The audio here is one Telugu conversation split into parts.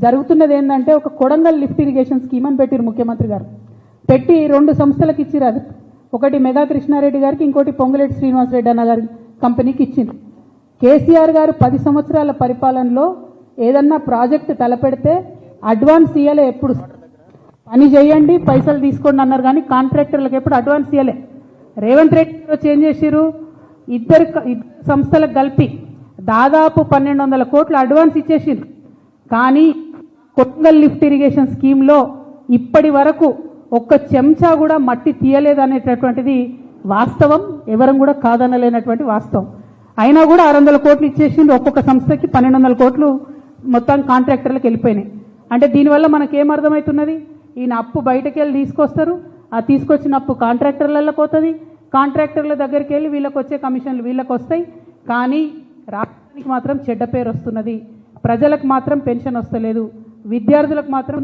జరుగుతున్నది ఏంటంటే ఒక కొడంగల్ లిఫ్ట్ ఇరిగేషన్ స్కీమ్ అని పెట్టారు ముఖ్యమంత్రి గారు. పెట్టి 2 సంస్థలకు ఇచ్చిరు. అది ఒకటి మెగా కృష్ణారెడ్డి గారికి, ఇంకోటి పొంగులేటి శ్రీనివాసరెడ్డి అన్న గారి కంపెనీకి ఇచ్చింది. కేసీఆర్ గారు 10 సంవత్సరాల పరిపాలనలో ఏదన్నా ప్రాజెక్టు తలపెడితే అడ్వాన్స్ ఇయ్యలే. ఎప్పుడు పని చేయండి పైసలు తీసుకోండి అన్నారు, కానీ కాంట్రాక్టర్లకు ఎప్పుడు అడ్వాన్స్ ఇయ్యలే. రేవంత్ రెడ్డి గారు చేంజ్ చేసిరు. ఇద్దరు సంస్థలకు కలిపి దాదాపు 1200 కోట్లు అడ్వాన్స్ ఇచ్చేసింది. కానీ కొడంగల్ లిఫ్ట్ ఇరిగేషన్ స్కీమ్లో ఇప్పటి వరకు ఒక్క చెంచా కూడా మట్టి తీయలేదనేటటువంటిది వాస్తవం, ఎవరం కూడా కాదనలేనటువంటి వాస్తవం. అయినా కూడా 600 కోట్లు ఇచ్చేసింది. ఒక్కొక్క సంస్థకి 1200 కోట్లు మొత్తం కాంట్రాక్టర్లకు వెళ్ళిపోయినాయి. అంటే దీనివల్ల మనకేమర్థమవుతున్నది? ఈయన అప్పు బయటకు వెళ్ళి తీసుకొస్తారు, ఆ తీసుకొచ్చిన అప్పు కాంట్రాక్టర్లకు పోతుంది, కాంట్రాక్టర్ల దగ్గరికి వెళ్ళి వీళ్ళకి వచ్చే కమిషన్లు వీళ్ళకి వస్తాయి. కానీ రాష్ట్రానికి మాత్రం చెడ్డ పేరు వస్తున్నది, ప్రజలకు మాత్రం పెన్షన్ వస్తలేదు, విద్యార్థులకు మాత్రం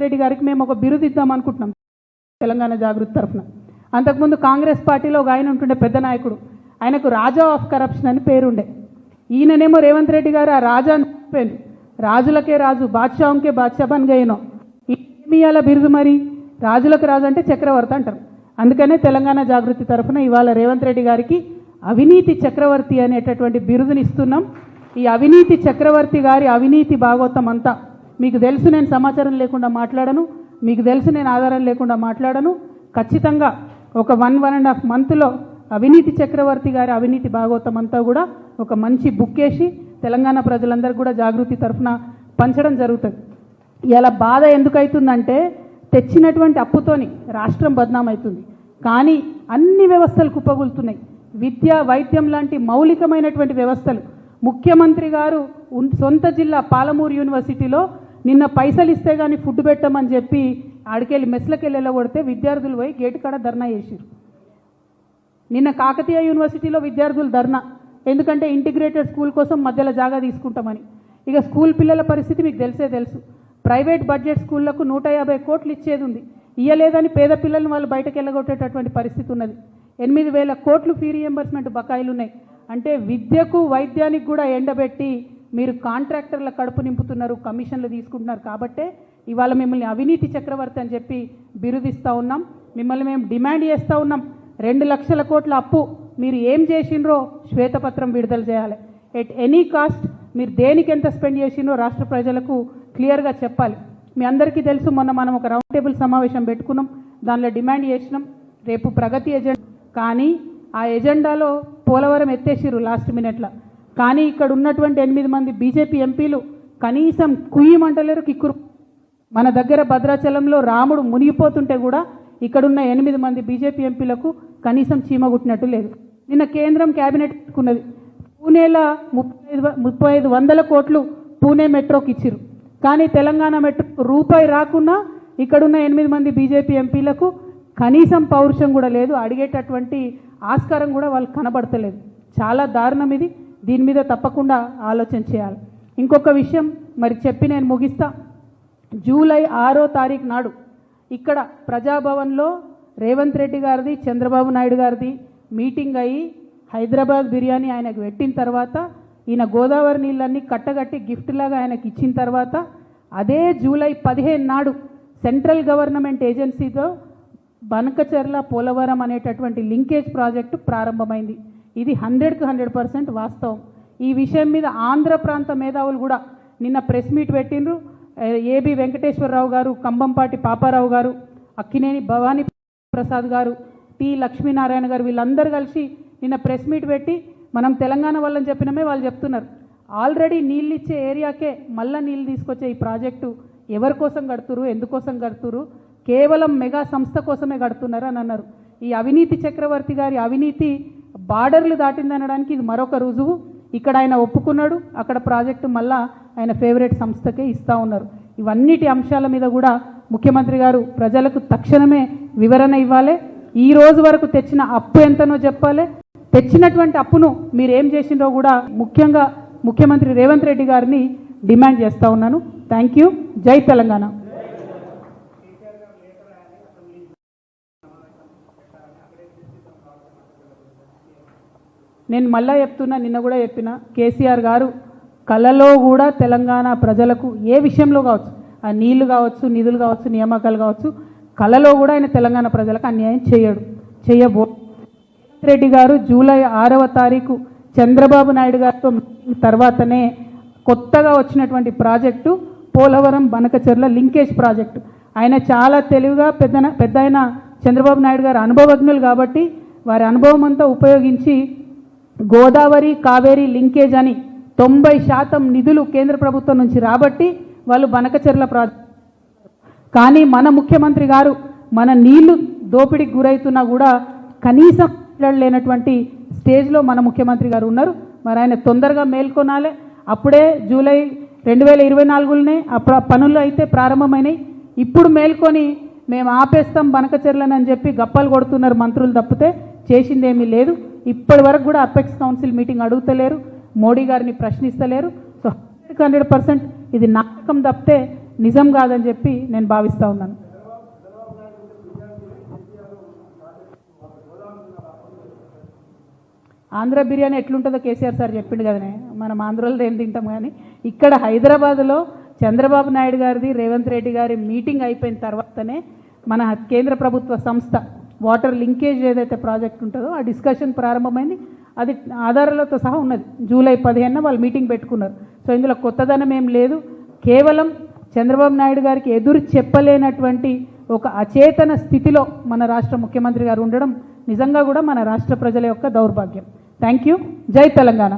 రెడ్డి గారికి మేము ఒక బిరుదు ఇద్దాం అనుకుంటున్నాం తెలంగాణ జాగృతి తరఫున. అంతకుముందు కాంగ్రెస్ పార్టీలో ఒక ఆయన ఉంటుండే పెద్ద నాయకుడు, ఆయనకు రాజా ఆఫ్ కరప్షన్ అని పేరుండే. ఈయననేమో రేవంత్ రెడ్డి గారు ఆ రాజా అని చెప్పారు. రాజులకే రాజు, బాద్షాంకే బాద్షా బన్ గయనో. ఇయాల బిరుదు మరి రాజులకు రాజు అంటే చక్రవర్తి అంటారు. అందుకనే తెలంగాణ జాగృతి తరఫున ఇవాళ రేవంత్ రెడ్డి గారికి అవినీతి చక్రవర్తి అనేటటువంటి బిరుదుని ఇస్తున్నాం. ఈ అవినీతి చక్రవర్తి గారి అవినీతి భాగవతం అంతా మీకు తెలుసు. నేను సమాచారం లేకుండా మాట్లాడను, మీకు తెలుసు నేను ఆధారం లేకుండా మాట్లాడను. ఖచ్చితంగా ఒక 1.5 మంత్లో అవినీతి చక్రవర్తి గారి అవినీతి భాగవతం అంతా కూడా ఒక మంచి బుక్ వేసి తెలంగాణ ప్రజలందరూ కూడా జాగృతి తరఫున పంచడం జరుగుతుంది. ఇలా బాధ ఎందుకైతుందంటే తెచ్చినటువంటి అప్పుతోని రాష్ట్రం బద్నామవుతుంది, కానీ అన్ని వ్యవస్థలు కుప్పగొలుతున్నాయి. విద్య, వైద్యం లాంటి మౌలికమైనటువంటి వ్యవస్థలు. ముఖ్యమంత్రి గారు సొంత జిల్లా పాలమూరు యూనివర్సిటీలో నిన్న పైసలు ఇస్తే కానీ ఫుడ్ పెట్టమని చెప్పి ఆడికెళ్ళి మెస్లకెళ్ళి వెళ్ళగొడితే విద్యార్థులు పోయి గేటు కాడ ధర్నా చేశారు. నిన్న కాకతీయ యూనివర్సిటీలో విద్యార్థులు ధర్నా, ఎందుకంటే ఇంటిగ్రేటెడ్ స్కూల్ కోసం మధ్యలో జాగా తీసుకుంటామని. ఇక స్కూల్ పిల్లల పరిస్థితి మీకు తెలుసు. ప్రైవేట్ బడ్జెట్ స్కూళ్లకు 150 కోట్లు ఇచ్చేది ఉంది, ఇయ్యలేదని పేద పిల్లల్ని వాళ్ళు బయటకు వెళ్ళగొట్టేటటువంటి పరిస్థితి ఉన్నది. 8,000 కోట్లు ఫీ రియంబర్స్మెంట్ బకాయిలు ఉన్నాయి. అంటే విద్యకు వైద్యానికి కూడా ఎండబెట్టి మీరు కాంట్రాక్టర్ల కడుపు నింపుతున్నారు, కమిషన్లు తీసుకుంటున్నారు. కాబట్టే ఇవాళ మిమ్మల్ని అవినీతి చక్రవర్తి అని చెప్పి బిరుదిస్తూ ఉన్నాం. మిమ్మల్ని మేము డిమాండ్ చేస్తూ ఉన్నాం, 2 లక్షల కోట్ల అప్పు మీరు ఏం చేసిండ్రో శ్వేతపత్రం విడుదల చేయాలి. ఎట్ ఎనీ కాస్ట్ మీరు దేనికి ఎంత స్పెండ్ చేసిండ్రో రాష్ట్ర ప్రజలకు క్లియర్గా చెప్పాలి. మీ అందరికీ తెలుసు, మొన్న మనం ఒక రౌండ్ టేబుల్ సమావేశం పెట్టుకున్నాం, దానిలో డిమాండ్ చేసినాం రేపు ప్రగతి ఎజెండా. కానీ ఆ ఎజెండాలో పోలవరం ఎత్తేసిరు లాస్ట్ మినిట్లో. కానీ ఇక్కడ ఉన్నటువంటి 8 మంది బీజేపీ ఎంపీలు కనీసం కుయ్యమంటలేరు, కిక్కురు. మన దగ్గర భద్రాచలంలో రాముడు మునిగిపోతుంటే కూడా ఇక్కడున్న 8 మంది బీజేపీ ఎంపీలకు కనీసం చీమగుట్టినట్టు లేదు. నిన్న కేంద్రం క్యాబినెట్ పెట్టుకున్నది, పూణేలో 3500 కోట్లు పూణే మెట్రోకి ఇచ్చిరు. కానీ తెలంగాణ మెట్రో రూపాయి రాకున్నా ఇక్కడున్న 8 మంది బీజేపీ ఎంపీలకు కనీసం పౌరుషం కూడా లేదు, అడిగేటటువంటి ఆస్కారం కూడా వాళ్ళకి కనబడతలేదు. చాలా దారుణం ఇది. దీని మీద తప్పకుండా ఆలోచన చేయాలి. ఇంకొక విషయం మరి చెప్పి నేను ముగిస్తా. జూలై 6వ తారీఖు నాడు ఇక్కడ ప్రజాభవన్లో రేవంత్ రెడ్డి గారిది, చంద్రబాబు నాయుడు గారిది మీటింగ్ అయ్యి హైదరాబాద్ బిర్యానీ ఆయనకు పెట్టిన తర్వాత, ఈయన గోదావరి నీళ్ళన్నీ కట్టగట్టి గిఫ్ట్ లాగా ఆయనకి ఇచ్చిన తర్వాత, అదే జూలై 15 నాడు సెంట్రల్ గవర్నమెంట్ ఏజెన్సీతో బనకచెర్ల పోలవరం అనేటటువంటి లింకేజ్ ప్రాజెక్టు ప్రారంభమైంది. ఇది 100కి 100% వాస్తవం. ఈ విషయం మీద ఆంధ్ర ప్రాంత మేధావులు కూడా నిన్న ప్రెస్ మీట్ పెట్టిండ్రు. ఏబి వెంకటేశ్వరరావు గారు, కంబంపాటి పాపారావు గారు, అక్కినేని భవానీ ప్రసాద్ గారు, టి లక్ష్మీనారాయణ గారు, వీళ్ళందరూ కలిసి నిన్న ప్రెస్ మీట్ పెట్టి మనం తెలంగాణ వాళ్ళని చెప్పినమే వాళ్ళు చెప్తున్నారు, ఆల్రెడీ నీళ్ళు ఇచ్చే ఏరియాకే మళ్ళీ నీళ్ళు తీసుకొచ్చే ఈ ప్రాజెక్టు ఎవరి కోసం కడుతురు, ఎందుకోసం కడుతురు, కేవలం మెగా సంస్థ కోసమే కడుతున్నారు అని అన్నారు. ఈ అవినీతి చక్రవర్తి గారి అవినీతి బార్డర్లు దాటిందనడానికి ఇది మరొక రుజువు. ఇక్కడ ఆయన ఒప్పుకున్నాడు, అక్కడ ప్రాజెక్టు మళ్ళా ఆయన ఫేవరెట్ సంస్థకే ఇస్తూ ఉన్నారు. ఇవన్నిటి అంశాల మీద కూడా ముఖ్యమంత్రి గారు ప్రజలకు తక్షణమే వివరణ ఇవ్వాలి. ఈ రోజు వరకు తెచ్చిన అప్పు ఎంతనో చెప్పాలి, తెచ్చినటువంటి అప్పును మీరు ఏం చేసిందో కూడా ముఖ్యంగా ముఖ్యమంత్రి రేవంత్ రెడ్డి గారిని డిమాండ్ చేస్తూ ఉన్నాను. Thank you. జై తెలంగాణ. నేను మళ్ళా చెప్తున్నా, నిన్న కూడా చెప్పిన, కేసీఆర్ గారు కలలో కూడా తెలంగాణ ప్రజలకు ఏ విషయంలో కావచ్చు, ఆ నీళ్లు కావచ్చు, నిధులు కావచ్చు, నియామకాలు కావచ్చు, కలలో కూడా ఆయన తెలంగాణ ప్రజలకు అన్యాయం చేయబో రెడ్డి గారు జూలై 6వ తారీఖు చంద్రబాబు నాయుడు గారితో మీటింగ్ తర్వాతనే కొత్తగా వచ్చినటువంటి project Polavaram Banakacherla linkage project. ఆయన చాలా తెలివిగా పెద్ద ఆయన చంద్రబాబు నాయుడు గారు అనుభవజ్ఞులు కాబట్టి వారి అనుభవం అంతా ఉపయోగించి గోదావరి కావేరీ లింకేజ్ అని 90% నిధులు కేంద్ర ప్రభుత్వం నుంచి రాబట్టి వాళ్ళు బనకచెర్ల ప్రాజెక్టు. కానీ మన ముఖ్యమంత్రి గారు మన నీళ్లు దోపిడీకి గురవుతున్నా కూడా కనీసం లేనటువంటి స్టేజ్లో మన ముఖ్యమంత్రి గారు ఉన్నారు. మరి ఆయన తొందరగా మేల్కొనాలి. అప్పుడే జూలై 2024లోనే పనులు అయితే ప్రారంభమైనాయి. ఇప్పుడు మేల్కొని మేము ఆపేస్తాం బనకచెర్లను అని చెప్పి గప్పలు కొడుతున్నారు మంత్రులు తప్పితే చేసిందేమీ లేదు. ఇప్పటి వరకు కూడా అపెక్స్ కౌన్సిల్ మీటింగ్ అడుగుతలేరు, మోడీ గారిని ప్రశ్నిస్తలేరు. సో 100% ఇది నాటకం తప్పితే నిజం కాదని చెప్పి నేను భావిస్తూ ఉన్నాను. ఆంధ్ర బిర్యానీ ఎట్లుంటుందో కేసీఆర్ సార్ చెప్పిండు కదనే, మనం ఆంధ్రలో ఏం తింటాం. కానీ ఇక్కడ హైదరాబాద్లో చంద్రబాబు నాయుడు గారిది రేవంత్ రెడ్డి గారి మీటింగ్ అయిపోయిన తర్వాతనే మన కేంద్ర ప్రభుత్వ సంస్థ వాటర్ లింకేజ్ ఏదైతే ప్రాజెక్ట్ ఉంటుందో ఆ డిస్కషన్ ప్రారంభమైంది. అది ఆధారాలతో సహా ఉన్నది. జూలై 15న వాళ్ళు మీటింగ్ పెట్టుకున్నారు. సో ఇందులో కొత్తదనం ఏం లేదు. కేవలం చంద్రబాబు నాయుడు గారికి ఎదురు చెప్పలేనటువంటి ఒక అచేతన స్థితిలో మన రాష్ట్ర ముఖ్యమంత్రి గారు ఉండడం నిజంగా కూడా మన రాష్ట్ర ప్రజల యొక్క దౌర్భాగ్యం. Thank you. జై తెలంగాణ.